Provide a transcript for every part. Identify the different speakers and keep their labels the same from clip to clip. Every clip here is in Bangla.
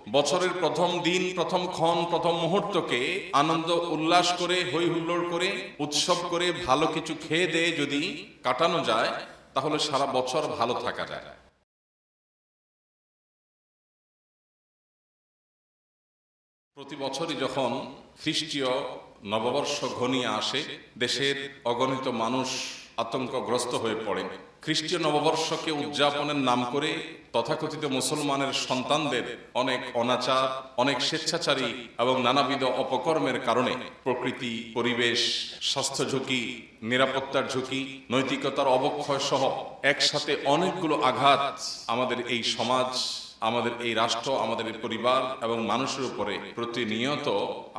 Speaker 1: বছরের প্রথম দিন, প্রথম ক্ষণ, প্রথম মুহূর্তকে আনন্দ উল্লাস করে, হই হুল্লোড় করে, উৎসব করে, ভালো কিছু খেয়ে দিয়ে যদি কাটানো যায় তাহলে সারা বছর ভালো থাকা যায়। প্রতি বছরই যখন খ্রিস্টীয় নববর্ষ ঘনিয়ে আসে, দেশের অগণিত মানুষ আতঙ্কগ্রস্ত হয়ে পড়ে। খ্রিস্টীয় নববর্ষকে উদযাপনের নাম করে তথাকথিত মুসলমানের সন্তানদের অনেক অনাচার, অনেক স্বেচ্ছাচারী এবং নানাবিধ অপকর্মের কারণে প্রকৃতি, পরিবেশ, স্বাস্থ্য ঝুঁকি, নিরাপত্তার ঝুঁকি, নৈতিকতার অবক্ষয় সহ একসাথে অনেকগুলো আঘাত আমাদের এই সমাজ, আমাদের এই রাষ্ট্র, আমাদের এই পরিবার এবং মানুষের উপরে প্রতিনিয়ত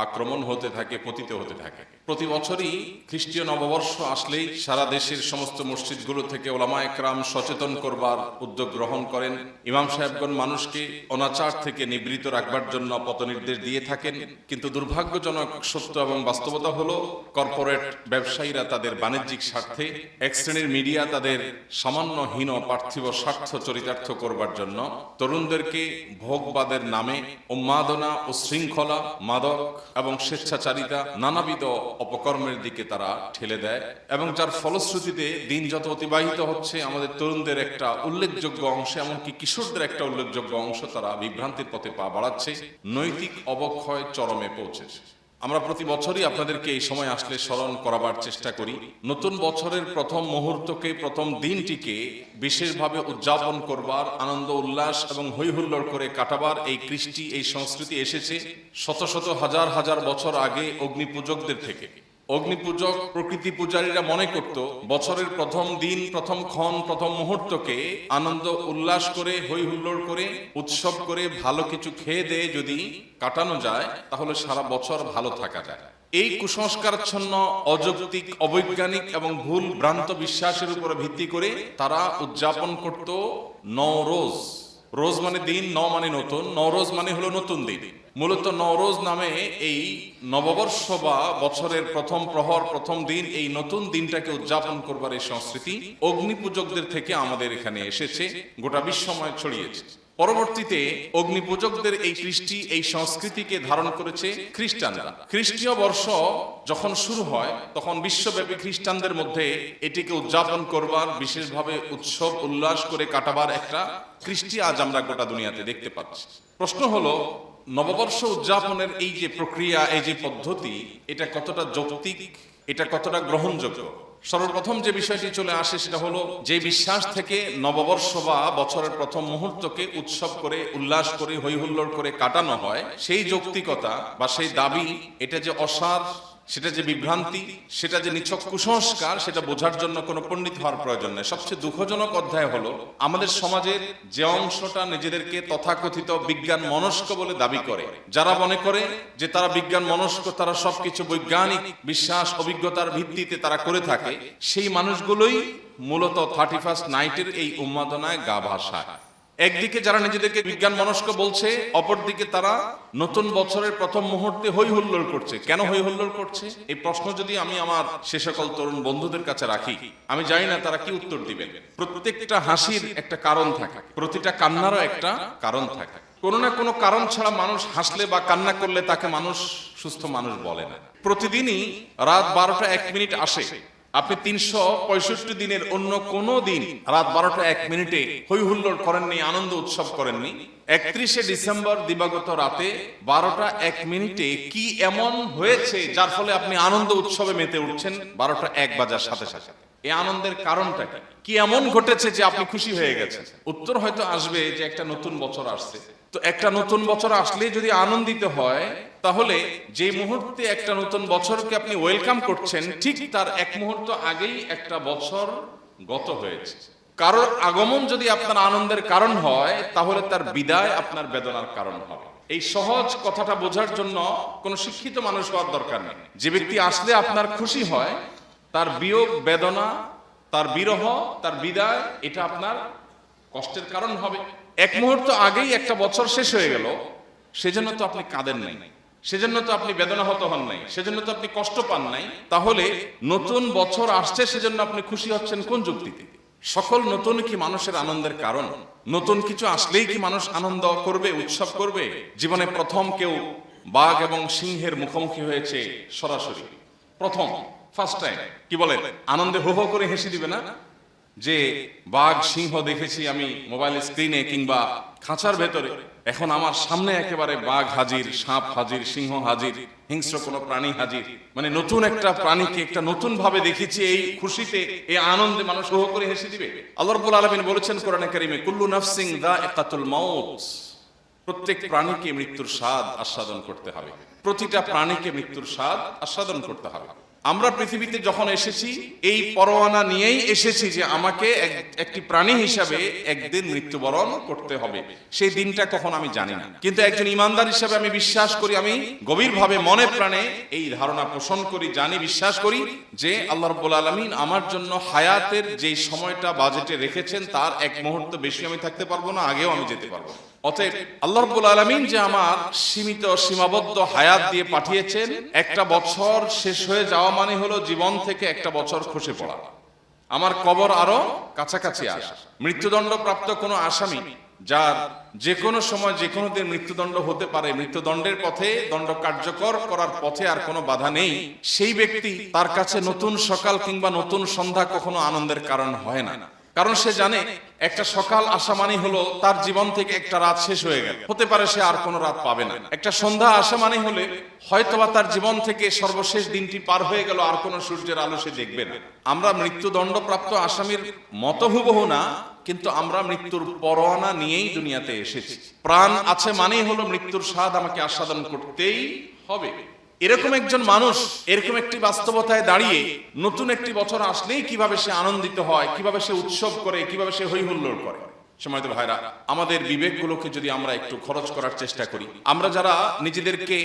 Speaker 1: আক্রমণ হতে থাকে, পতিত হতে থাকে। প্রতি বছরই খ্রিস্টীয় নববর্ষ আসলেই সারা দেশের সমস্ত মসজিদগুলো থেকে ওলামা একরাম সচেতন করবার উদ্যোগ গ্রহণ করেন। ইমাম সাহেবগণ মানুষকে অনাচার থেকে নিবৃত রাখবার জন্য পথনির্দেশ দিয়ে থাকেন। কিন্তু দুর্ভাগ্যজনক সত্য এবং বাস্তবতা হলো, কর্পোরেট ব্যবসায়ীরা তাদের বাণিজ্যিক স্বার্থে, এক শ্রেণীর মিডিয়া তাদের সামান্য হীন পার্থিব স্বার্থ চরিতার্থ করবার জন্য তরুণদেরকে ভোগবাদের নামে উন্মাদনা ও শৃঙ্খলা, মাদক এবং স্বেচ্ছাচারিতা, নানাবিধ অপকর্মের দিকে তারা ঠেলে দেয়, এবং যার ফলশ্রুতিতে দিন যত অতিবাহিত হচ্ছে আমাদের তরুণদের একটা উল্লেখযোগ্য অংশ, এমনকি কিশোরদের একটা উল্লেখযোগ্য অংশ তারা বিভ্রান্তির পথে পা বাড়াচ্ছে, নৈতিক অবক্ষয় চরমে পৌঁছেছে। আমরা প্রতি বছরই আপনাদেরকে এই সময় আসলে স্মরণ করাবার চেষ্টা করি। নতুন বছরের প্রথম মুহূর্তকে, প্রথম দিনটিকে বিশেষভাবে উদযাপন করবার, আনন্দ উল্লাস এবং হই হুল্লোড় করে কাটাবার এই কৃষ্টি, এই সংস্কৃতি এসেছে শত শত হাজার হাজার বছর আগে অগ্নিপূজকদের থেকে। অগ্নিপূজক, প্রকৃতি পূজারীরা মনে করত বছরের প্রথম দিন, প্রথম ক্ষণ, প্রথম মুহূর্তকে আনন্দ উল্লাস করে, হই হুল্লোড় করে, উৎসব করে, ভালো কিছু খেয়ে দিয়ে যদি কাটানো যায় তাহলে সারা বছর ভালো থাকা যায়। এই কুসংস্কারাচ্ছন্ন, অযৌক্তিক, অবৈজ্ঞানিক এবং ভুল ভ্রান্ত বিশ্বাসের উপর ভিত্তি করে তারা উদযাপন করত নওরোজ। রোজ মানে দিন, ন মানে নতুন, নওরোজ মানে হলো নতুন দিন। মূলত নওরোজ নামে এই নববর্ষ বা বছরের প্রথম প্রহর, প্রথম দিন, এই নতুন দিনটাকে উদযাপন করবার এই সংস্কৃতি অগ্নিপূজকদের থেকে আমাদের এখানে এসেছে, গোটা বিশ্বময় ছড়িয়েছে। পরবর্তীতে অগ্নিপূজকদের এই কৃষ্টি, এই সংস্কৃতিকে ধারণ করেছে খ্রিস্টানরা। খ্রিস্টীয় বর্ষ যখন শুরু হয় তখন বিশ্বব্যাপী খ্রিস্টানদের মধ্যে এটিকে উদযাপন করবার, বিশেষভাবে উৎসব উল্লাস করে কাটাবার একটা কৃষ্টি আজ আমরা গোটা দুনিয়াতে দেখতে পাচ্ছি। প্রশ্ন হলো, নববর্ষ উদযাপনের এই যে প্রক্রিয়া, এই যে পদ্ধতি, এটা কতটা যৌক্তিক, এটা কতটা গ্রহণযোগ্য? সর্বপ্রথম যে বিষয়টি চলে আসে সেটা হলো, যে বিশ্বাস থেকে নববর্ষ বা বছরের প্রথম মুহূর্তকে উৎসব করে, উল্লাস করে, হই হুল্লোড় করে কাটানো হয়, সেই যৌক্তিকতা বা সেই দাবি, এটা যে অসার, সেটা যে বিভ্রান্তি, সেটা যে নিছক কুসংস্কার, সেটা বোঝার জন্য কোনো পণ্ডিত হওয়ার প্রয়োজন নেই। সবচেয়ে দুঃখজনক অধ্যায় হলো, আমাদের সমাজের যে অংশটা নিজেদেরকে তথাকথিত বিজ্ঞান মনস্ক বলে দাবি করে, যারা মনে করে যে তারা বিজ্ঞান মনস্ক, তারা সবকিছু বৈজ্ঞানিক বিশ্বাস, অভিজ্ঞতার ভিত্তিতে তারা করে থাকে, সেই মানুষগুলোই মূলত 31st নাইটের এই উন্মাদনায় গা ভাসায়। একদিকে যারা নিজেদেরকে বিজ্ঞান মনস্ক বলছে, অপরদিকে তারা নতুন বছরের প্রথম মুহূর্তে হই হুল্লোড় করছে। কেন হই হুল্লোড় করছে? এই প্রশ্ন যদি আমি আমার সে সকল তরুণ বন্ধুদের কাছে রাখি, আমি জানি না তারা কি উত্তর দিবেন। প্রত্যেকটা হাসির একটা কারণ থাকে, প্রতিটা কান্নারও একটা কারণ থাকে। কোনো না কোনো কারণ ছাড়া মানুষ হাসলে বা কান্না করলে তাকে মানুষ সুস্থ মানুষ বলে না। প্রতিদিনই রাত 12টা 1 মিনিট আসে, আপনি 365 দিনের অন্য কোন দিন রাত 12টা 1 মিনিটে হই হুল্লোড় করেননি, আনন্দ উৎসব করেননি। 31শে ডিসেম্বর দিবাগত রাতে 12টা 1 মিনিটে কি এমন হয়েছে যার ফলে আপনি আনন্দ উৎসবে মেতে উঠছেন 12টা 1 বাজার সাথে সাথে? এই আনন্দের কারণটা কি এমন ঘটেছে যে আপনি খুশি হয়ে গেছেন? উত্তর হয়তো আসবে যে একটা নতুন বছর আসছে। তো একটা নতুন বছর আসলে যদি আনন্দিত হয়, তাহলে যে মুহূর্তে একটা নতুন বছরকে আপনি ওয়েলকাম করছেন, ঠিক তার 1 মুহূর্ত আগেই একটা বছর গত হয়েছে। কারোর আগমন যদি আপনার আনন্দের কারণ হয়, তাহলে তার বিদায় আপনার বেদনার কারণ হবে। এই সহজ কথাটা বোঝার জন্য কোনো শিক্ষিত মানুষ হওয়ার দরকার নেই। যে ব্যক্তি আসলে আপনার খুশি হয়, তার বিয়োগ, বেদনা, তার বিরহ, তার বিদায়, এটা আপনার কষ্টের কারণ হবে। 1 মুহূর্ত আগেই একটা বছর শেষ হয়ে গেল, সেজন্য তো আপনি কাঁদেন নাই, সেজন্য তো আপনি বেদনাহত হন নাই, সেজন্য তো আপনি কষ্ট পান নাই। তাহলে নতুন বছর আসছে, সেজন্য আপনি খুশি হচ্ছেন কোন যুক্তিতে? সকল নতুন কি মানুষের আনন্দের কারণ? নতুন কিছু আসলেই কি মানুষ আনন্দ করবে, উৎসব করবে? জীবনে প্রথম কেউ বাঘ এবং সিংহের মুখোমুখি হয়েছে সরাসরি, প্রথম, ফার্স্ট টাইম। কি বলেন, আনন্দে হো হো করে হেসে দিবে না? যে বাঘ সিংহ দেখেছি আমি মোবাইল স্ক্রিনে কিংবা খাঁচার ভেতরে, এখন আমার সামনে একেবারে বাঘ হাজির, সাপ হাজির, সিংহ হাজির, হিংস্র কোনো প্রাণী হাজির, মানে নতুন একটা প্রাণীকে একটা নতুন ভাবে দেখেছি। এই খুশিতে, এই আনন্দে মানুষ হো হো করে হেসে দিবে। আল্লাহ রাব্বুল আলামিন বলেছেন কোরআনে কারীমে, কুল্লু নাফসিন যায়িকাতুল মাউত, প্রত্যেক প্রাণীকে মৃত্যুর স্বাদ আস্বাদন করতে হবে। প্রতিটা প্রাণীকে মৃত্যুর স্বাদ আস্বাদন করতে হবে। আমরা পৃথিবীতে যখন এসেছি এই পরোয়ানা নিয়েই এসেছি যে আমাকে একটি প্রাণী হিসাবে একদিন মৃত্যুবরণ করতে হবে। সেই দিনটা কখন আমি জানি না, কিন্তু একজন ইমানদার হিসাবে আমি বিশ্বাস করি, আমি গভীরভাবে মনে প্রাণে এই ধারণা পোষণ করি, জানি, বিশ্বাস করি যে আল্লাহ রাব্বুল আলামিন আমার জন্য হায়াতের যে সময়টা বাজেটে রেখেছেন তার এক মুহূর্ত বেশি আমি থাকতে পারবো না, আগেও আমি যেতে পারবো। অতএব আল্লাহ রাব্বুল আলামিন যে আমার সীমিত সীমাবদ্ধ হায়াত দিয়ে পাঠিয়েছেন, একটা বছর শেষ হয়ে যাওয়া মানে হলো জীবন থেকে একটা বছর খসে পড়া, আমার কবর আরো কাছাকাছি আসা। মৃত্যুদণ্ড প্রাপ্ত কোনো আসামি যার যে কোনো সময় যে কোনো দিন মৃত্যুদণ্ড হতে পারে, মৃত্যুদণ্ডের পথে, দণ্ড কার্যকর করার পথে আর কোনো বাধা নেই, সেই ব্যক্তি, তার কাছে নতুন সকাল কিংবা নতুন সন্ধ্যা কখনো আনন্দের কারণ হয় না। কারণ সে জানে একটা সকাল আসা মানে হলো তার জীবন থেকে একটা রাত শেষ হয়ে গেল, হতে পারে সে আর কোনো রাত পাবে না। একটা সন্ধ্যা আসা মানে হলে হয়তোবা তার জীবন থেকে সর্বশেষ দিনটি পার হয়ে গেল, আর কোনো সূর্যের আলো সে দেখবে না। আমরা মৃত্যুদণ্ডপ্রাপ্ত আসামির মত হুবহু না, কিন্তু আমরা মৃত্যুর পরোয়ানা নিয়েই দুনিয়াতে এসেছি। প্রাণ আছে মানেই হলো মৃত্যুর স্বাদ আমাকে আস্বাদন করতেই হবে। এরকম একজন মানুষ এরকম একটি বাস্তবতায় দাঁড়িয়ে নতুন একটি বছর আসলেই কিভাবে সে আনন্দিত হয়, কিভাবে সে উৎসব করে, কিভাবে সে হই হুল্লোড় করে। সম্মানিত ভাইরা, আমাদের বিবেকগুলোকে যদি আমরা একটু খরচ করার চেষ্টা করি, আমরা যারা নিজেদেরকে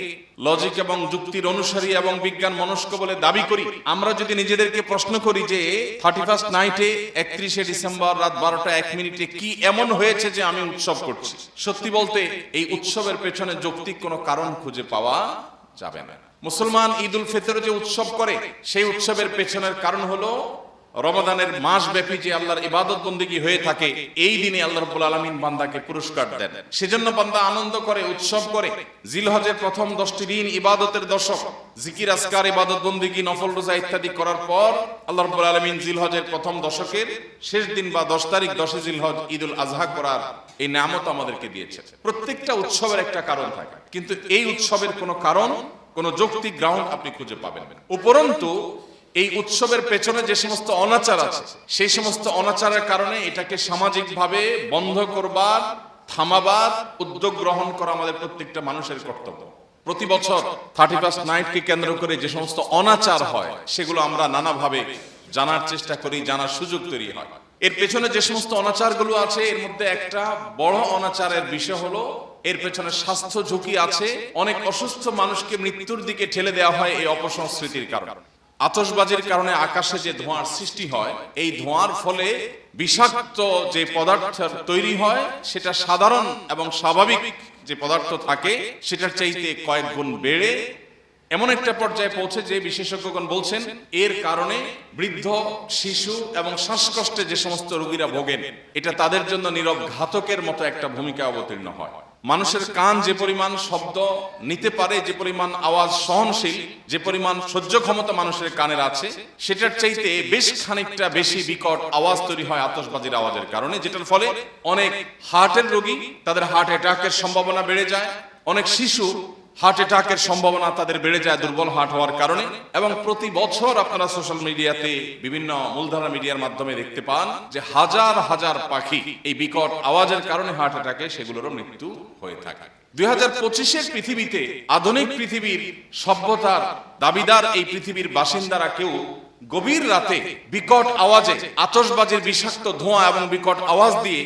Speaker 1: লজিক এবং যুক্তির অনুসারী এবং বিজ্ঞান মনস্ক বলে দাবি করি, আমরা যদি নিজেদেরকে প্রশ্ন করি যে 31st নাইটে 31শে ডিসেম্বর রাত 12টা 1 মিনিটে কি এমন হয়েছে যে আমি উৎসব করছি, সত্যি বলতে এই উৎসবের পেছনে যৌক্তিক কোনো কারণ খুঁজে পাওয়া যাবে না। মুসলমান ঈদ উল ফিতর যে উৎসব করে, সেই উৎসবের পেছনের কারণ হলো রমাদানের মাস ব্যাপী যে আল্লাহর ইবাদত বন্দেগী হয়ে থাকে, এই দিনে আল্লাহ রাব্বুল আলামিন বান্দাকে পুরস্কার দেন। সেজন্য বান্দা আনন্দ করে, উৎসব করে। জিলহজের প্রথম 10টি দিন ইবাদতের দশক, জিকির আজকার, ইবাদত বন্দেগী, নফল রোজা ইত্যাদি করার পর আল্লাহ রাব্বুল আলামিন জিলহজের প্রথম দশকের শেষ দিন বা 10 তারিখ 10 জিলহজ ঈদুল আজহা করার এই নিয়ামত আমাদেরকে দিয়েছে। প্রত্যেকটা উৎসবের একটা কারণ থাকে, কিন্তু এই উৎসবের কোনো কারণ, কোনো যৌক্তিক গ্রাউন্ড আপনি খুঁজে পাবেন না। উপরন্তু এই উৎসবের পেছনে যে সমস্ত অনাচার আছে, সেই সমস্ত অনাচারের কারণে এটাকে সামাজিকভাবে বন্ধ করবার, থামাবার উদ্যোগ গ্রহণ করা আমাদের প্রত্যেকটা মানুষের কর্তব্য। প্রতি বছর 31st নাইটকে কেন্দ্র করে যে সমস্ত অনাচার হয়, সেগুলো আমরা নানাভাবে জানার চেষ্টা করি, জানার সুযোগ তৈরি হয়। এর পেছনে যে সমস্ত অনাচারগুলো আছে, এর মধ্যে একটা বড় অনাচারের বিষয় হলো এর পেছনে স্বাস্থ্য ঝুঁকি আছে। অনেক অসুস্থ মানুষকে মৃত্যুর দিকে ঠেলে দেওয়া হয় এই অপসংস্কৃতির কারণে। আতশবাজির কারণে আকাশে যে ধোঁয়ার সৃষ্টি হয়, এই ধোঁয়ার ফলে বিষাক্ত যে পদার্থ তৈরি হয়, সেটা সাধারণ এবং স্বাভাবিক যে পদার্থ থাকে সেটার চাইতে কয়েক গুণ বেড়ে এমন একটা পর্যায়ে পৌঁছে যে বিশেষজ্ঞগণ বলছেন এর কারণে বৃদ্ধ, শিশু এবং শ্বাসকষ্টে যে সমস্ত রোগীরা ভোগেন, এটা তাদের জন্য নীরব ঘাতকের মতো একটা ভূমিকা অবতীর্ণ হয়। মানুষের কান যে পরিমাণ শব্দ নিতে পারে, যে পরিমাণ আওয়াজ সহনশীল, যে পরিমাণ সহ্য ক্ষমতা মানুষের কানের আছে, সেটার চাইতে বেশ খানিকটা বেশি বিকট আওয়াজ তৈরি হয় আতশবাজির আওয়াজের কারণে, যেটার ফলে অনেক হার্টের রোগী, তাদের হার্ট অ্যাটাকের সম্ভাবনা বেড়ে যায়। অনেক শিশু হার্ট অ্যাটাকের সম্ভাবনা তাদের বেড়ে যায় দুর্বল হার্ট হওয়ার কারণে। এবং প্রতি বছর আপনারা সোশ্যাল মিডিয়াতে, বিভিন্ন মূলধারা মিডিয়ার মাধ্যমে দেখতে পান যে হাজার হাজার পাখি এই বিকট আওয়াজের কারণে হার্ট অ্যাটাকে সেগুলোরও মৃত্যু হয়ে থাকে। 2025-এর পৃথিবীতে, আধুনিক পৃথিবীর সভ্যতার দাবিদার এই পৃথিবীর বাসিন্দারা কেউ গভীর রাতে বিকট আওয়াজে, আতশবাজির বিষাক্ত ধোঁয়া এবং বিকট আওয়াজ দিয়ে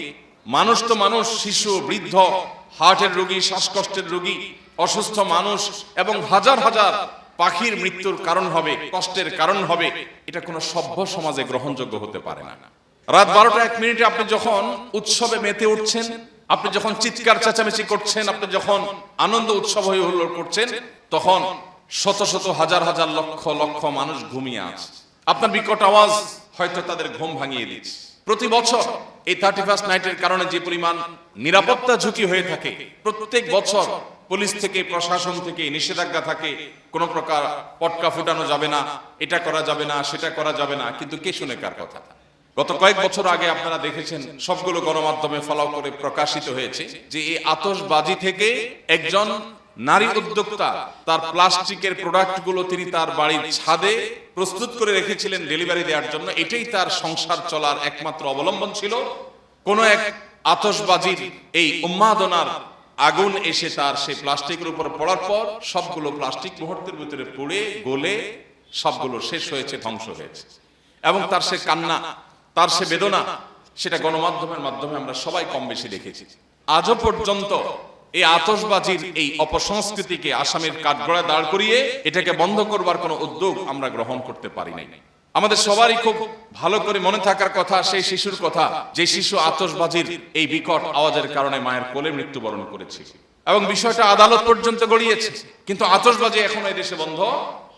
Speaker 1: মানুষ তো মানুষ, শিশু, বৃদ্ধ, হার্টের রোগী, শ্বাসকষ্টের রোগী, অসুস্থ মানুষ এবং হাজার হাজার পাখির মৃত্যুর কারণ হবে, কষ্টের কারণ হবে, এটা কোনো সভ্য সমাজে গ্রহণযোগ্য হতে পারে না। রাত 12টা 1 মিনিটে আপনি যখন উৎসবে মেতে উঠছেন, আপনি যখন চিৎকার চেঁচামেচি করছেন, আপনি যখন আনন্দ উৎসব হয়ে হুল্লোড় করছেন, তখন শত শত হাজার হাজার লক্ষ লক্ষ মানুষ ঘুমিয়ে আছে। আপনার বিকট আওয়াজ হয়তো তাদের ঘুম ভাঙিয়ে দিচ্ছে। প্রতি বছর এই 31st নাইটের কারণে যে পরিমাণ নিরাপত্তা ঝুঁকি হয়ে থাকে, প্রত্যেক বছর পুলিশ থেকে প্রশাসন থেকে নিষেধাজ্ঞা থাকে, কোন প্রকার পটকা ফুটানো যাবে না, এটা করা যাবে না, সেটা করা যাবে না, কিন্তু কে শুনে কার কথা? গত কয়েক বছর আগে আপনারা দেখেছেন, সবগুলো গণমাধ্যমে ফলো করে প্রকাশিত হয়েছে যে এই আতশবাজি থেকে একজন নারী উদ্যোক্তা তার প্লাস্টিকের প্রোডাক্টগুলো তিনি তার বাড়ির ছাদে প্রস্তুত করে রেখেছিলেন ডেলিভারি দেওয়ার জন্য। এটাই তার সংসার চলার একমাত্র অবলম্বন ছিল। কোন এক আতশবাজির এই উন্মাদনার আগুন এসে তার সেই প্লাস্টিকের উপর পড়ার পর সবগুলো প্লাস্টিক মুহূর্তের ভিতরে পুড়ে গলে সবগুলো শেষ হয়েছে, ধ্বংস হয়েছে। এবং তার সে কান্না, তার সে বেদনা, সেটা গণমাধ্যমের মাধ্যমে আমরা সবাই কম বেশি দেখেছি। আজও পর্যন্ত এই আতশবাজির এই অপসংস্কৃতিকে আসামের কাঠগড়ায় দাঁড় করিয়ে এটাকে বন্ধ করবার কোনো উদ্যোগ আমরা গ্রহণ করতে পারি নাই। আমাদের সবারই খুব ভালো করে মনে থাকার কথা সেই শিশুর কথা, যে শিশু আতশবাজির এই বিকট আওয়াজের কারণে মায়ের কোলে মৃত্যুবরণ করেছে এবং বিষয়টা আদালত পর্যন্ত গড়িয়েছে, কিন্তু আতশবাজি এখনো এই দেশে বন্ধ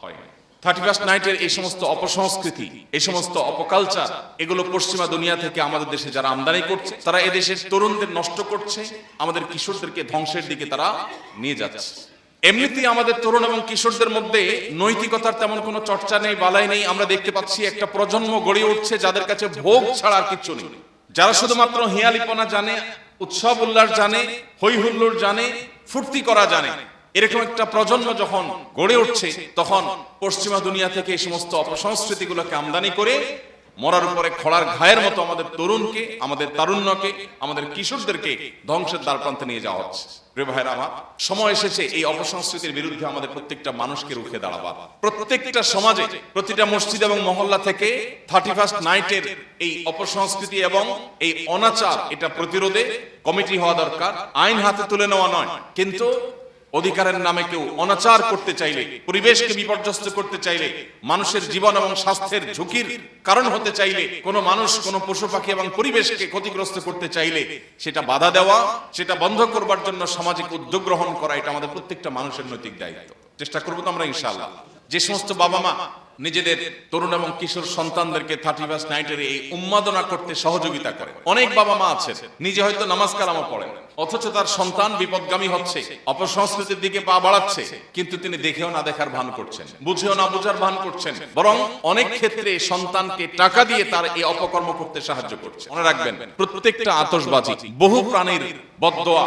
Speaker 1: হয়নি। 31st নাইটের এই সমস্ত অপসংস্কৃতি, এই সমস্ত অপকালচার, এগুলো পশ্চিমা দুনিয়া থেকে আমাদের দেশে যারা আমদানি করছে, তারা এদেশের তরুণদের নষ্ট করছে, আমাদের কিশোরদেরকে ধ্বংসের দিকে তারা নিয়ে যাচ্ছে। এমনিতেই আমাদের তরুণ এবং কিশোরদের মধ্যে নৈতিকতার তেমন কোনো চর্চা নেই, বালাই নেই। আমরা দেখতে পাচ্ছি একটা প্রজন্ম গড়ে উঠছে যাদের কাছে ভোগ ছাড়া আর কিচ্ছু নেই, যারা শুধুমাত্র হিয়ালিপনা জানে, উৎসব উল্লাস জানে, হই হুল্লোড় জানে, ফুর্তি করা জানে। এরকম একটা প্রজন্ম যখন গড়ে উঠছে, তখন পশ্চিমা দুনিয়া থেকে এই সমস্ত অপসংস্কৃতিগুলোকে আমদানি করে মরার উপরে খড়ার ঘায়ের মতো আমাদের তরুণকে, আমাদের তারুণ্যকে, আমাদের কিশোরদেরকে ধ্বংসের দ্বারপ্রান্তে নিয়ে যাওয়া হচ্ছে। প্রিয় ভাইরা আমার, সময় এসেছে এই অপসংস্কৃতির বিরুদ্ধে আমাদের প্রত্যেকটা মানুষকে রুখে দাঁড়াবার। প্রত্যেকটা সমাজে, প্রতিটা মসজিদ এবং মহল্লা থেকে 31st নাইটের এই অপসংস্কৃতি এবং এই অনাচার, এটা প্রতিরোধে কমিটি হওয়া দরকার। আইন হাতে তুলে নেওয়া নয়, কিন্তু অধিকারের নামে কেউ অনাচার করতে চাইলে, পরিবেশকে বিপর্যস্ত করতে চাইলে, মানুষের জীবন এবং স্বাস্থ্যের ঝুঁকির কারণ হতে চাইলে, কোনো মানুষ, কোনো পশু পাখি এবং পরিবেশকে ক্ষতিগ্রস্ত করতে চাইলে সেটা বাধা দেওয়া, সেটা বন্ধ করবার জন্য সামাজিক উদ্যোগ গ্রহণ করা, এটা আমাদের প্রত্যেকটা মানুষের নৈতিক দায়িত্ব। চেষ্টা করবো তো আমরা ইনশাআল্লাহ। যে সমস্ত বাবা মা নিজেদের তরুণ এবং কিশোর সন্তানদেরকে 31st নাইটের এই উন্মাদনা করতে সহযোগিতা করে, অনেক বাবা মা আছে নিজে হয়তো নামাজ কালামও পড়েন, অথচ তার সন্তান বিপদগামী হচ্ছে, অপসংস্কৃতির দিকে পা বাড়াচ্ছে, কিন্তু তিনি দেখেও না দেখার ভান করছেন, বুঝেও না বুঝার ভান করছেন, বরং অনেক ক্ষেত্রে সন্তানকে টাকা দিয়ে তার এই অপকর্ম করতে সাহায্য করছে। মনে রাখবেন, প্রত্যেকটা আতশবাজি বহু প্রাণীর বদদোয়া,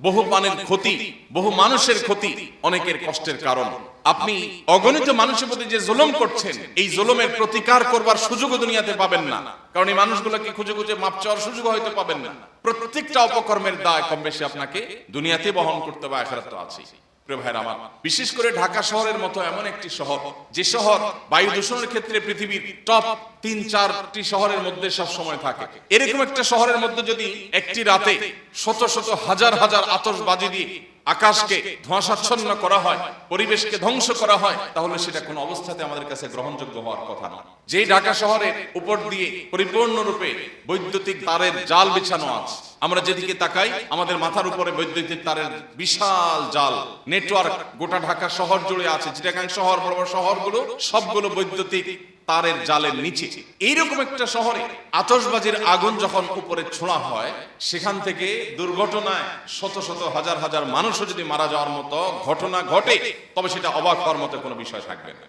Speaker 1: বহু প্রাণের ক্ষতি, বহু মানুষের ক্ষতি, অনেকের কষ্টের কারণ। আপনি অগণিত মানুষের প্রতি যে জুলুম করছেন, এই জুলুমের প্রতিকার করবার সুযোগও দুনিয়াতে পাবেন না, কারণ এই মানুষগুলোকে খুঁজে খুঁজে মাপ চাওয়ার সুযোগ হয়তো পাবেন না। প্রত্যেকটা অপকর্মের দায় কম বেশি আপনাকে দুনিয়াতে বহন করতে হবে, আখিরাতে তো আছেই। প্রিয় ভাইরা আমার, বিশেষ করে ঢাকা শহরের মতো এমন একটি শহর, যে শহর বায়ু দূষণের ক্ষেত্রে পৃথিবীর টপ 3-4টি শহরের মধ্যে সব সময় থাকে, এরকম একটা শহরের মধ্যে যদি একটি রাতে শত শত হাজার হাজার আতশবাজি দিয়ে আকাশকে ধোঁয়াশাচ্ছন্ন করা হয়, পরিবেশকে ধ্বংস করা হয়, তাহলে সেটা কোন অবস্থাতে আমাদের কাছে গ্রহণযোগ্য হওয়ার কথা নয়। যে ঢাকা শহরের উপর দিয়ে পরিপূর্ণরূপে বৈদ্যুতিক তারের জাল বিছানো আছে, আমরা যেদিকে তাকাই আমাদের মাথার উপরে বৈদ্যুতিক তারের বিশাল জাল নেটওয়ার্ক গোটা ঢাকা শহর জুড়ে আছে। চিটাগাং শহর, বড় বড় শহরগুলো সবগুলো বৈদ্যুতিক তারের জালের নিচে। এইরকম একটা শহরে আতশবাজির আগুন যখন উপরে ছোঁড়া হয়, সেখান থেকে দুর্ঘটনায় শত শত হাজার হাজার মানুষও যদি মারা যাওয়ার মতো ঘটনা ঘটে, তবে সেটা অবাক হওয়ার মতো কোনো বিষয় থাকবে না।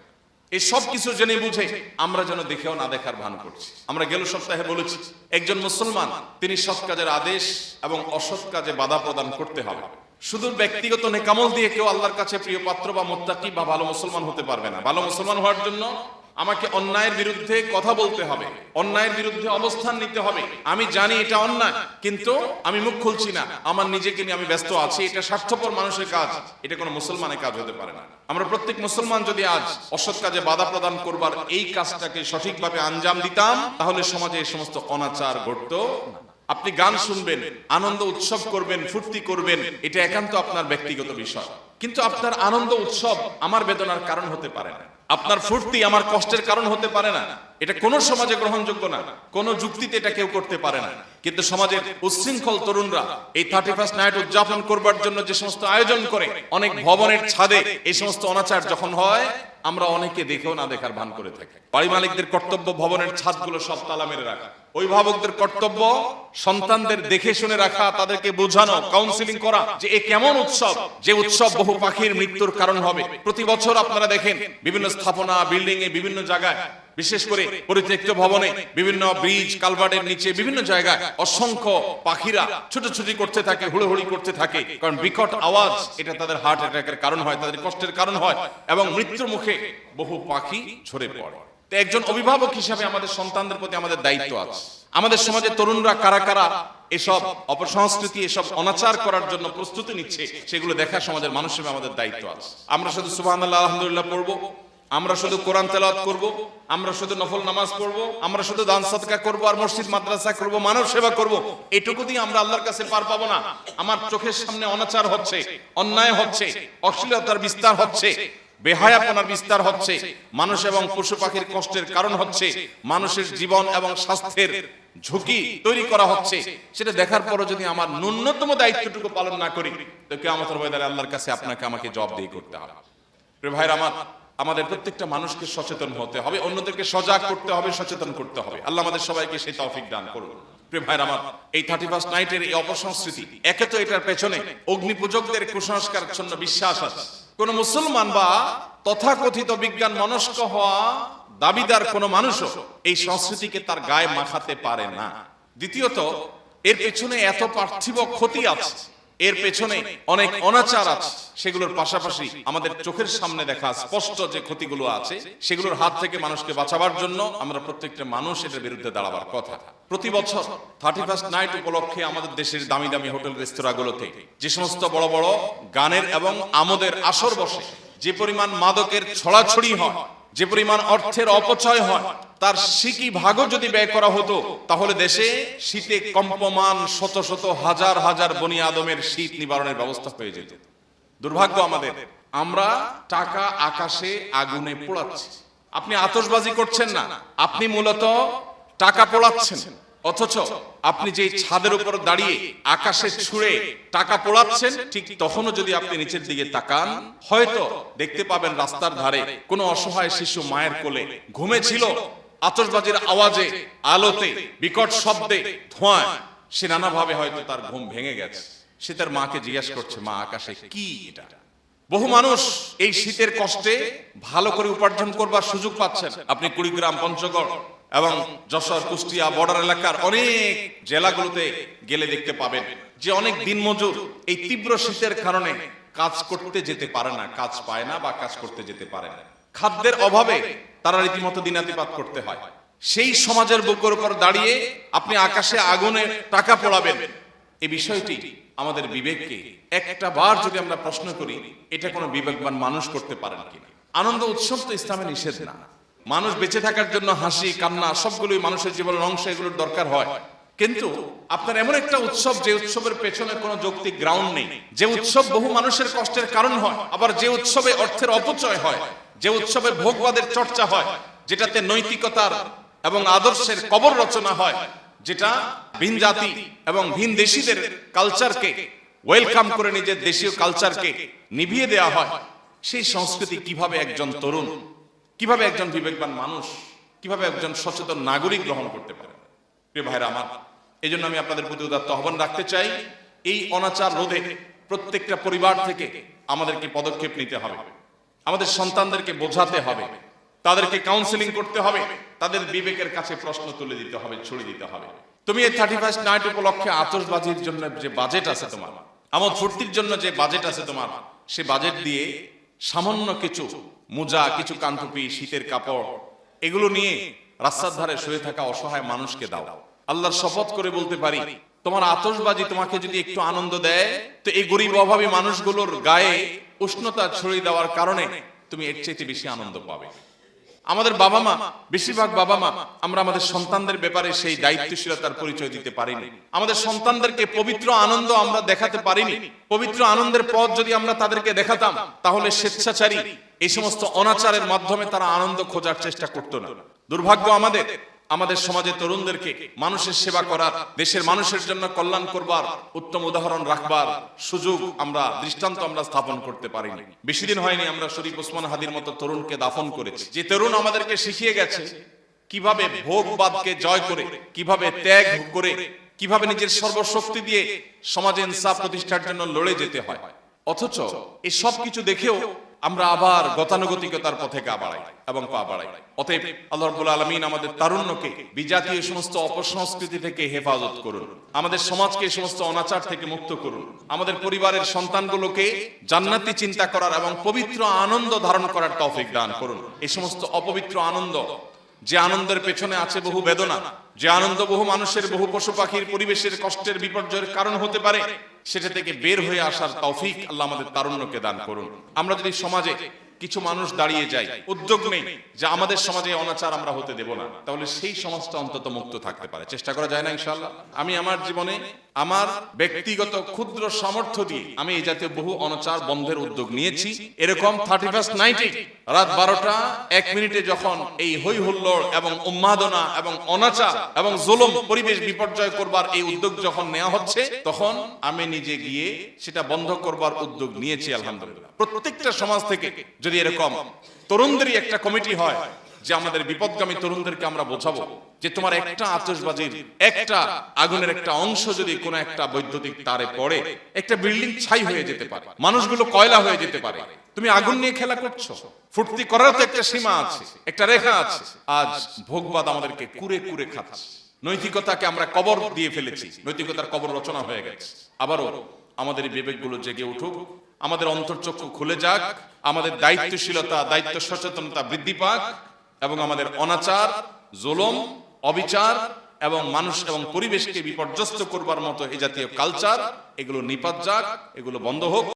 Speaker 1: এই সব কিছু জেনে বুঝে আমরা যেন দেখেও না দেখার ভান করছি। আমরা গেল সপ্তাহে বলেছি, একজন মুসলমান তিনি সৎ কাজের আদেশ এবং অসৎ কাজে বাধা প্রদান করতে হবে। শুধু ব্যক্তিগত নেকামল দিয়ে কেউ আল্লাহর কাছে প্রিয় পাত্র বা মুত্তাকি বা ভালো মুসলমান হতে পারবে না। ভালো মুসলমান হওয়ার জন্য আমাকে অন্যায়ের বিরুদ্ধে কথা বলতে হবে, অন্যায়ের বিরুদ্ধে অবস্থান নিতে হবে। আমি জানি এটা অন্যায়, কিন্তু আমি মুখ খুলছি না, আমার নিজেকে নিয়ে আমি ব্যস্ত আছি। এটা স্বার্থপর মানুষের কাজ, এটা কোনো মুসলমানের কাজ হতে পারে না। আমরা প্রত্যেক মুসলমান যদি আজ অসৎ কাজে বাধা প্রদান করবার এই কাজটাকে সঠিকভাবে আঞ্জাম দিতাম, তাহলে সমাজে এই সমস্ত অনাচার ঘটতো না। আপনি গান শুনবেন, আনন্দ উৎসব করবেন, ফুর্তি করবেন, এটা একান্ত আপনার ব্যক্তিগত বিষয়, কিন্তু আপনার আনন্দ উৎসব আমার বেদনার কারণ হতে পারে না, আপনার ফুর্তি আমার কষ্টের কারণ হতে পারে না। এটা কোন সমাজে গ্রহণযোগ্য না, কোন যুক্তিতে এটা কেউ করতে পারে না। কিন্তু সমাজের উচ্ছৃঙ্খল তরুণরা এই 31st নাইট উদযাপন করবার জন্য যে সমস্ত আয়োজন করে, অনেক ভবনের ছাদে এই সমস্ত অনাচার যখন হয়, আমরা অনেকে দেখেও না দেখার ভান করে থাকি। বাড়ি মালিকদের কর্তব্য ভবনের ছাদগুলো সব তালা মেরে রাখা, অভিভাবকদের কর্তব্য সন্তানদের দেখে শুনে রাখা, তাদেরকে বোঝানো, কাউন্সিলিং করা যে এ কেমন উৎসব, যে উৎসব বহু পাখির মৃত্যুর কারণ হবে। প্রতি বছর আপনারা দেখেন বিভিন্ন স্থাপনা, বিল্ডিং এ, বিভিন্ন জায়গায়, বিশেষ করে পরিত্যক্ত ভবনে, বিভিন্ন ব্রিজ, কালভার্টের নিচে, বিভিন্ন জায়গায় অসংখ্য পাখিরা ছুটোছুটি করতে থাকে, হুড়োহুড়ি করতে থাকে, কারণ বিকট আওয়াজ এটা তাদের হার্ট অ্যাটাকের কারণ হয়, তাদের কষ্টের কারণ হয়, এবং মৃত্যুর মুখে বহু পাখি ঝরে পড়ে। তো একজন অভিভাবক হিসাবে আমাদের সন্তানদের প্রতি আমাদের দায়িত্ব আছে। আমাদের সমাজে তরুণরা কারা কারা এসব অপসংস্কৃতি, এসব অনাচার করার জন্য প্রস্তুতি নিচ্ছে, সেগুলো দেখা সমাজের মানুষ হিসেবে আমাদের দায়িত্ব আছে। আমরা শুধু সুবহানাল্লাহ আলহামদুলিল্লাহ পড়বো, আমরা শুধু কোরআন তেলাওয়াত করব, আমরা শুধু নফল নামাজ পড়বো, আমরা শুধু দান সাদকা করব, আর মসজিদ মাদ্রাসা করব, মানব সেবা করব, এটুকু দিয়ে আমরা আল্লাহর কাছে পার পাবো না। আমার চোখের সামনে অনাচার হচ্ছে, অন্যায় হচ্ছে, অশ্লীলতার বিস্তার হচ্ছে, বেহায়াপনার বিস্তার হচ্ছে, মানুষ এবং পশু পাখির কষ্টের কারণ হচ্ছে, মানুষের জীবন এবং স্বাস্থ্যের ঝুঁকি তৈরি করা হচ্ছে, সেটা দেখার পরও যদি আমার ন্যূনতম দায়িত্বটুকু পালন না করি, তো কিয়ামতের ময়দানে আল্লাহর কাছে আপনাকে আমাকে জবাবদিহি করতে হবে। প্রিয় ভাইরা আমার, আমাদের প্রত্যেকটা মানুষকে সচেতন হতে হবে, অন্যদেরকে সজাগ করতে হবে, সচেতন করতে হবে। আল্লাহ আমাদের সবাইকে সেই তৌফিক দান করুন। প্রিয় ভাইরা আমার, এই 31 নাইটের এই অপসংস্কৃতি, একে তো এটার পেছনে অগ্নিপূজকদের কুসংস্কারের জন্য বিশ্বাস আছে। কোন মুসলমান বা তথাকথিত বিজ্ঞান মনস্ক হওয়া দাবিদার কোন মানুষও এই সংস্কৃতিকে তার গায়ে মাখাতে পারে না। দ্বিতীয়ত, এর পেছনে এত পার্থিব ক্ষতি আছে, এর পেছনে অনেক অনাচার আছে, সেগুলোর পাশাপাশি আমাদের চোখের সামনে দেখা স্পষ্ট যে ক্ষতিগুলো আছে, সেগুলোর হাত থেকে মানুষকে বাঁচাবার জন্য আমরা প্রত্যেকটা মানুষ এটার বিরুদ্ধে দাঁড়াবার কথা। প্রতি বছর 31 নাইট উপলক্ষে আমাদের দেশের দামি দামি হোটেল রেস্তোরাঁগুলোতে যে সমস্ত বড় বড় গানের এবং আমোদের আসর বসে, যে পরিমাণ মাদকের ছড়াছড়ি হয়, যে পরিমাণ অর্থের অপচয় হয়, তার সিকি ভাগও যদি ব্যয় করা হতো, তাহলে দেশে শীতে কম্পমান শত শত হাজার হাজার বনি আদমের শীত নিবারণের ব্যবস্থা হয়ে যেত। দুর্ভাগ্য আমাদের, আমরা টাকা আকাশে আগুনে পোড়াচ্ছি। আপনি আতশবাজি করছেন না, আপনি মূলত টাকা পোড়াচ্ছেন। অথচ আপনি যে ছাদের উপর দাঁড়িয়ে আকাশে ছুঁড়ে টাকা পোড়াচ্ছেন, ঠিক তখনও যদি আপনি নিচের দিকে তাকান, হয়তো দেখতে পাবেন রাস্তার ধারে কোনো অসহায় শিশু মায়ের কোলে ঘুমেছিল। আতশবাজির আওয়াজে, আলোতে, বিকট শব্দে, ধোঁয়ায় সে নানাভাবে হয়তো তার ঘুম ভেঙে গেছে। সে তার মাকে জিজ্ঞাসা করছে, মা আকাশে কি এটা? বহু মানুষ এই শীতের কষ্টে ভালো করে উপার্জন করবার সুযোগ পাচ্ছেন। আপনি কুড়িগ্রাম, পঞ্চগড় এবং যশোর, কুষ্টিয়া বর্ডার এলাকার অনেক জেলাগুলোতে গেলে দেখতে পাবেন যে অনেক দিনমজুর এই তীব্র শীতের কারণে কাজ করতে যেতে পারে না, কাজ পায় না বা কাজ করতে যেতে পারে না। খাদ্যের অভাবে তারা রীতিমতো দিনাতিপাত করতে হয়। সেই সমাজের বুকের উপর দাঁড়িয়ে আপনি আকাশে আগুনে টাকা পোড়াবেন, এই বিষয়টি আমাদের বিবেককে একটা বার যদি আমরা প্রশ্ন করি, এটা কোনো বিবেকবান মানুষ করতে পারেন কিনা? আনন্দ উৎসব তো ইসলামে নিষেধ না। মানুষ বেঁচে থাকার জন্য হাসি, কান্না সবগুলোই মানুষের জীবনের অংশ, এগুলোর দরকার হয়। কিন্তু আপনার এমন একটা উৎসব, যে উৎসবের পেছনে কোনো যৌক্তিক গ্রাউন্ড নেই, যে উৎসব বহু মানুষের কষ্টের কারণ হয়, আবার যে উৎসবে অর্থের অপচয় হয়, যে উৎসবে ভোগবাদের চর্চা হয়, যেটাতে নৈতিকতার এবং আদর্শের কবর রচনা হয়, যেটা ভিন জাতি এবং ভিন দেশীদের কালচারকে ওয়েলকাম করে নিজের দেশীয় কালচারকে নিভিয়ে দেওয়া হয়, সেই সংস্কৃতি কিভাবে একজন তরুণ, কিভাবে একজন বিবেকবান মানুষ, কিভাবে একজন সচেতন নাগরিক গ্রহণ করতে পারে? প্রিয় ভাইরা আমার, এই জন্য আমি আপনাদের প্রতি উদাত্ত আহ্বান রাখতে চাই, এই অনাচার রোধে প্রত্যেকটা পরিবার থেকে আমাদেরকে পদক্ষেপ নিতে হবে। আমাদের সন্তানদেরকে বোঝাতে হবে, তাদেরকে কাউন্সেলিং করতে হবে, তাদের বিবেকের কাছে প্রশ্ন তুলে দিতে হবে, ছড়িয়ে দিতে হবে। তুমি এই 31 নাইট উপলক্ষে আতশবাজির জন্য যে বাজেট আছে তোমার, আমোদ ফুর্তির জন্য যে বাজেট আছে তোমার, সে বাজেট দিয়ে সামান্য কিছু মোজা, কিছু কানটুপি, শীতের কাপড়, এগুলো নিয়ে রাস্তার ধারে শুয়ে থাকা অসহায় মানুষকে দাও। আল্লাহর শপথ করে বলতে পারি, তোমার আতশবাজি তোমাকে যদি একটু আনন্দ দেয়, তো এই গরিব অভাবী মানুষগুলোর গায়ে উষ্ণতা ছড়িয়ে দেওয়ার কারণে তুমি এর চাইতে বেশি আনন্দ পাবে। আমাদের বাবা মা, বেশিরভাগ বাবা মা, আমরা আমাদের সন্তানদের ব্যাপারে সেই দায়িত্বশীলতার পরিচয় দিতে পারিনি। আমাদের সন্তানদেরকে পবিত্র আনন্দ আমরা দেখাতে পারিনি। পবিত্র আনন্দের পথ যদি আমরা তাদেরকে দেখাতাম, তাহলে স্বেচ্ছাচারী এই সমস্ত অনাচারের মাধ্যমে তারা আনন্দ খোঁজার চেষ্টা করতো না। দুর্ভাগ্য আমাদের সমাজে তরুণদেরকে মানুষের সেবা করার, দেশের মানুষের জন্য কল্যাণ করবার, উত্তম উদাহরণ রাখবার সুযোগ আমরা, দৃষ্টান্ত আমরা স্থাপন করতে পারিনি। বেশি দিন হয়নি আমরা শরীফ ওসমান হাদির মতো তরুণকে দাফন করেছি, যে তরুণ আমাদেরকে শিখিয়ে গেছে কিভাবে ভোগবাদকে জয় করে, কিভাবে ত্যাগ করে, কিভাবে নিজের সর্বশক্তি দিয়ে সমাজে ইনসাফ প্রতিষ্ঠার জন্য লড়ে যেতে হয়। অথচ এই সব কিছু দেখেও আমরা আবার গতানুগতিকতার পথে গা বাড়াই এবং পা বাড়াই। অতএব আল্লাহ রাব্বুল আলামিন আমাদের তারুণ্যকে বিজাতীয় সমস্ত অপসংস্কৃতি থেকে হেফাজত করুন, আমাদের সমাজকে এই সমস্ত অনাচার থেকে মুক্ত করুন, আমাদের পরিবারের সন্তানগুলোকে জান্নাতি চিন্তা করার এবং পবিত্র আনন্দ ধারণ করার তৌফিক দান করুন। এই সমস্ত অপবিত্র আনন্দ, যে আনন্দের পেছনে আছে বহু বেদনা, যে আনন্দ বহু মানুষের, বহু পশু পাখির, পরিবেশের কষ্টের বিপর্যয়ের কারণ হতে পারে, সেটা থেকে বের হয়ে আসার তৌফিক আল্লাহ আমাদের তারুণ্যকে দান করুন। আমরা যদি সমাজে কিছু মানুষ দাঁড়িয়ে যাই, উদ্যোগ নেই যে আমাদের সমাজে অনাচার আমরা হতে দেব না, তাহলে সেই সমাজটা অন্তত মুক্ত থাকতে পারে। চেষ্টা করা যায় না ইনশাআল্লাহ? আমি আমার জীবনে আমার ব্যক্তিগত ক্ষুদ্র সামর্থ্য দিয়ে আমি এই জাতীয় বহু অনাচার বন্ধের উদ্যোগ নিয়েছি। এরকম 31st নাইটে রাত 12টা 1 মিনিটে যখন এই হই হুল্লোড় এবং উন্মাদনা এবং অনাচার এবং জুলুম, পরিবেশ বিপর্যয় করবার এই উদ্যোগ যখন নেওয়া হচ্ছে, তখন আমি নিজে গিয়ে সেটা বন্ধ করবার উদ্যোগ নিয়েছি আলহামদুলিল্লাহ। প্রত্যেকটা সমাজ থেকে যদি এরকম তরুণদেরই একটা কমিটি হয় যে আমাদের বিপদগামী তরুণদেরকে আমরা বোঝাবো যে তোমার একটা আতশবাজির, একটা আগুনের একটা অংশ যদি কোনো একটা বৈদ্যুতিক তারে পড়ে, একটা বিল্ডিং ছাই হয়ে যেতে পারে, মানুষগুলো কয়লা হয়ে যেতে পারে। তুমি আগুন নিয়ে খেলা করছো, ফুর্তি করার তো একটা সীমা আছে, একটা রেখা আছে। আজ ভোগবাদ আমাদেরকে কুরে কুরে খাচ্ছে, নৈতিকতাকে আমরা কবর দিয়ে ফেলেছি, নৈতিকতার কবর রচনা হয়ে গেছে। আবারও আমাদের বিবেকগুলো জেগে উঠুক, আমাদের অন্তর্চক্ষু খুলে যাক, আমাদের দায়িত্বশীলতা, দায়িত্ব সচেতনতা বৃদ্ধি পাক, এবং আমাদের অনাচার, জুলুম, অবিচার এবং মানুষ এবং পরিবেশকে বিপর্যস্ত করবার মতো এই জাতীয় কালচার, এগুলো নিপাত যাক, এগুলো বন্ধ হোক।